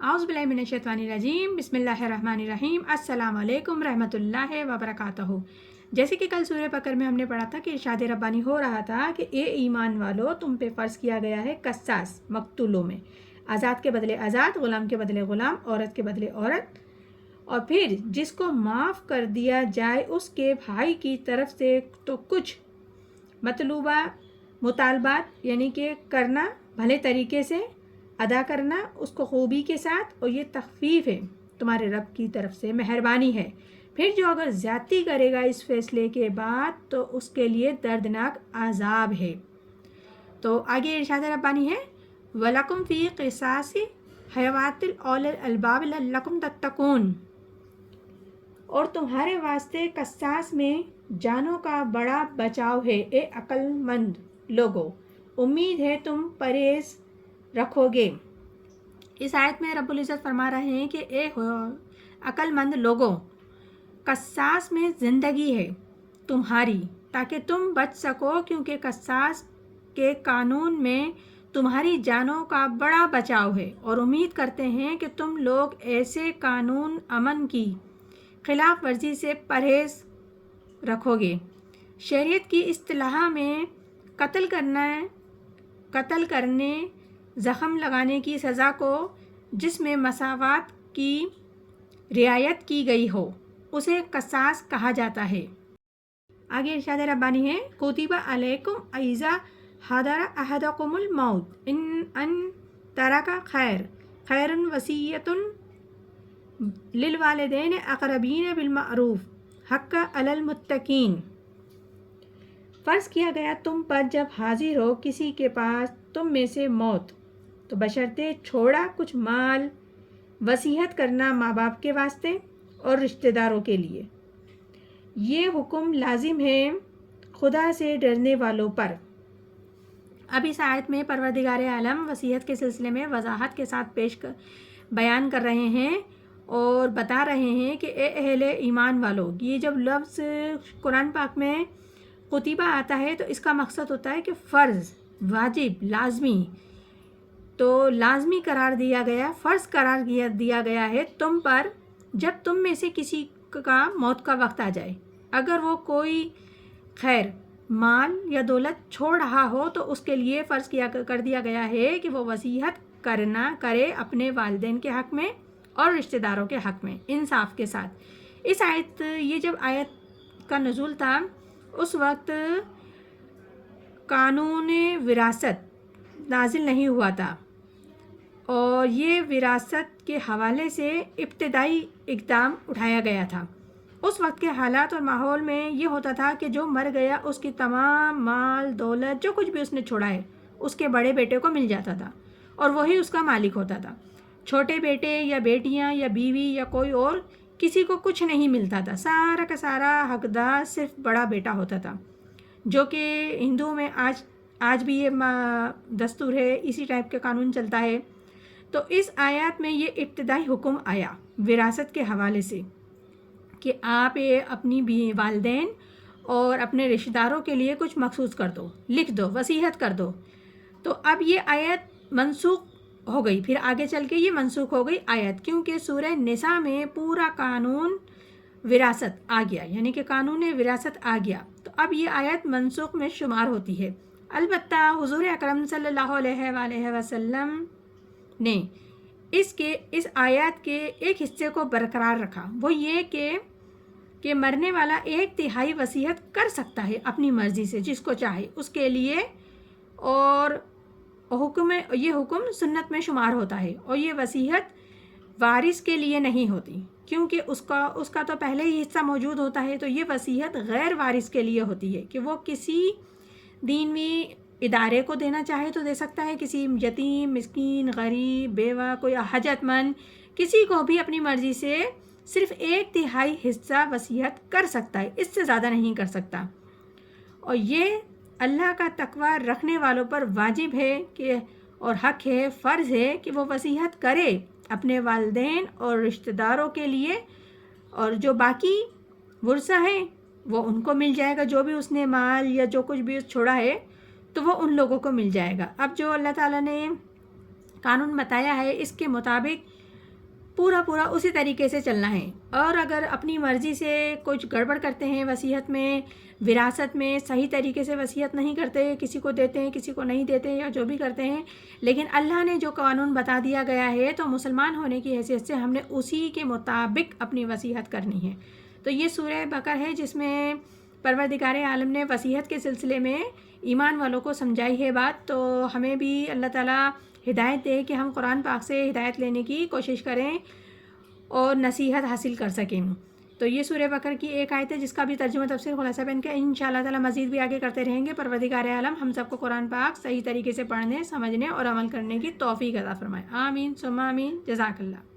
اعوذ باللہ من الشیطان الرجیم بسم اللہ الرحمن الرحیم السلام علیکم رحمۃ اللہ وبرکاتہ۔ جیسے کہ کل سورہ بقرہ میں ہم نے پڑھا تھا کہ ارشاد ربانی ہو رہا تھا کہ اے ایمان والو، تم پہ فرض کیا گیا ہے قصاص مقتولوں میں، آزاد کے بدلے آزاد، غلام کے بدلے غلام، عورت کے بدلے عورت، اور پھر جس کو معاف کر دیا جائے اس کے بھائی کی طرف سے تو کچھ مطلوبہ مطالبات یعنی کہ کرنا بھلے طریقے سے، ادا کرنا اس کو خوبی کے ساتھ، اور یہ تخفیف ہے تمہارے رب کی طرف سے، مہربانی ہے۔ پھر جو اگر زیادتی کرے گا اس فیصلے کے بعد تو اس کے لیے دردناک عذاب ہے۔ تو آگے ارشاد ربانی ہے وَلَكُمْ فِي قِصَاصِ حَيَوَاتِ الْأُولِي الْأَلْبَابِ لَعَلَّكُمْ تَتَّقُونَ، اور تمہارے واسطے قصاص میں جانوں کا بڑا بچاؤ ہے، اے عقل مند لوگو، امید ہے تم پرہیز رکھو گے۔ اس آیت میں رب العزت فرما رہے ہیں کہ اے عقل مند لوگوں، قصاص میں زندگی ہے تمہاری تاکہ تم بچ سکو، کیونکہ قصاص کے قانون میں تمہاری جانوں کا بڑا بچاؤ ہے، اور امید کرتے ہیں کہ تم لوگ ایسے قانون امن کی خلاف ورزی سے پرہیز رکھو گے۔ شریعت کی اصطلاح میں قتل کرنے، زخم لگانے کی سزا کو جس میں مساوات کی رعایت کی گئی ہو اسے قصاص کہا جاتا ہے۔ آگے ارشاد ربانی ہے کتب علیکم اذا حضر احدکم الموت ان ترک خیر وصیۃ للوالدین اقربین بالمعروف حقا علی المتقین۔ فرض کیا گیا تم پر جب حاضر ہو کسی کے پاس تم میں سے موت، تو بشرطے چھوڑا کچھ مال وصیت کرنا ماں باپ کے واسطے اور رشتہ داروں کے لیے۔ یہ حکم لازم ہے خدا سے ڈرنے والوں پر۔ اب اس آیت میں پروردگار عالم وصیت کے سلسلے میں وضاحت کے ساتھ بیان کر رہے ہیں اور بتا رہے ہیں کہ اے اہل ایمان والو، یہ جب لفظ قرآن پاک میں قطبہ آتا ہے تو اس کا مقصد ہوتا ہے کہ فرض، واجب، لازمی، تو لازمی قرار دیا گیا، فرض قرار دیا گیا ہے تم پر جب تم میں سے کسی کا موت کا وقت آ جائے، اگر وہ کوئی خیر، مال یا دولت چھوڑ رہا ہو تو اس کے لیے فرض کر دیا گیا ہے کہ وہ وصیت کرے اپنے والدین کے حق میں اور رشتہ داروں کے حق میں انصاف کے ساتھ۔ یہ جب آیت کا نزول تھا اس وقت قانون وراثت نازل نہیں ہوا تھا، اور یہ وراثت کے حوالے سے ابتدائی اقدام اٹھایا گیا تھا۔ اس وقت کے حالات اور ماحول میں یہ ہوتا تھا کہ جو مر گیا اس کی تمام مال دولت جو کچھ بھی اس نے چھوڑا ہے اس کے بڑے بیٹے کو مل جاتا تھا، اور وہی اس کا مالک ہوتا تھا۔ چھوٹے بیٹے یا بیٹیاں یا بیوی یا کوئی اور کسی کو کچھ نہیں ملتا تھا، سارا کا سارا حقدار صرف بڑا بیٹا ہوتا تھا، جو کہ ہندوؤں میں آج بھی یہ دستور ہے، اسی ٹائپ کے قانون چلتا ہے۔ تو اس آیات میں یہ ابتدائی حکم آیا وراثت کے حوالے سے کہ آپ اپنی والدین اور اپنے رشتہ داروں کے لیے کچھ مخصوص کر دو، لکھ دو، وصیت کر دو۔ تو اب یہ آیت منسوخ ہو گئی، پھر آگے چل کے یہ منسوخ ہو گئی آیت، کیونکہ سورہ نساء میں پورا قانون وراثت آ گیا، یعنی کہ قانون وراثت آ گیا، تو اب یہ آیت منسوخ میں شمار ہوتی ہے۔ البتہ حضور اکرم صلی اللہ علیہ وآلہ وسلم نے اس آیات کے ایک حصے کو برقرار رکھا، وہ یہ کہ مرنے والا 1/3 وصیت کر سکتا ہے اپنی مرضی سے جس کو چاہے اس کے لیے، اور یہ حکم سنت میں شمار ہوتا ہے، اور یہ وصیت وارث کے لیے نہیں ہوتی، کیونکہ اس کا تو پہلے ہی حصہ موجود ہوتا ہے، تو یہ وصیت غیر وارث کے لیے ہوتی ہے کہ وہ کسی دینی ادارے کو دینا چاہے تو دے سکتا ہے، کسی یتیم، مسکین، غریب، بیوہ، کوئی حاجت مند، کسی کو بھی اپنی مرضی سے صرف 1/3 حصہ وصیت کر سکتا ہے، اس سے زیادہ نہیں کر سکتا۔ اور یہ اللہ کا تقوی رکھنے والوں پر واجب ہے اور حق ہے، فرض ہے کہ وہ وصیت کرے اپنے والدین اور رشتہ داروں کے لیے، اور جو باقی ورثہ ہیں وہ ان کو مل جائے گا، جو بھی اس نے مال یا جو کچھ بھی چھوڑا ہے تو وہ ان لوگوں کو مل جائے گا۔ اب جو اللہ تعالیٰ نے قانون بتایا ہے اس کے مطابق پورا اسی طریقے سے چلنا ہے. اور اگر اپنی مرضی سے کچھ گڑبڑ کرتے ہیں وصیت میں، وراثت میں، صحیح طریقے سے وصیت نہیں کرتے، کسی کو دیتے ہیں کسی کو نہیں دیتے یا جو بھی کرتے ہیں، لیکن اللہ نے جو قانون بتا دیا گیا ہے تو مسلمان ہونے کی حیثیت سے ہم نے اسی کے مطابق اپنی وصیت کرنی ہے. تو یہ سورہ بقرہ ہے جس میں پروردگار عالم نے وصیت کے سلسلے میں ایمان والوں کو سمجھائی ہے بات. تو ہمیں بھی اللہ تعالیٰ ہدایت دے کہ ہم قرآن پاک سے ہدایت لینے کی کوشش کریں اور نصیحت حاصل کر سکیں. تو یہ سورہ بقرہ کی ایک آیت ہے جس کا بھی ترجمہ تفسیر خلاصہ بن کے انشاءاللہ تعالیٰ مزید بھی آگے کرتے رہیں گے. پروردگار عالم ہم سب کو قرآن پاک صحیح طریقے سے پڑھنے، سمجھنے اور عمل کرنے کی توفیق عطا فرمائے. آمین ثم آمین. جزاک اللہ.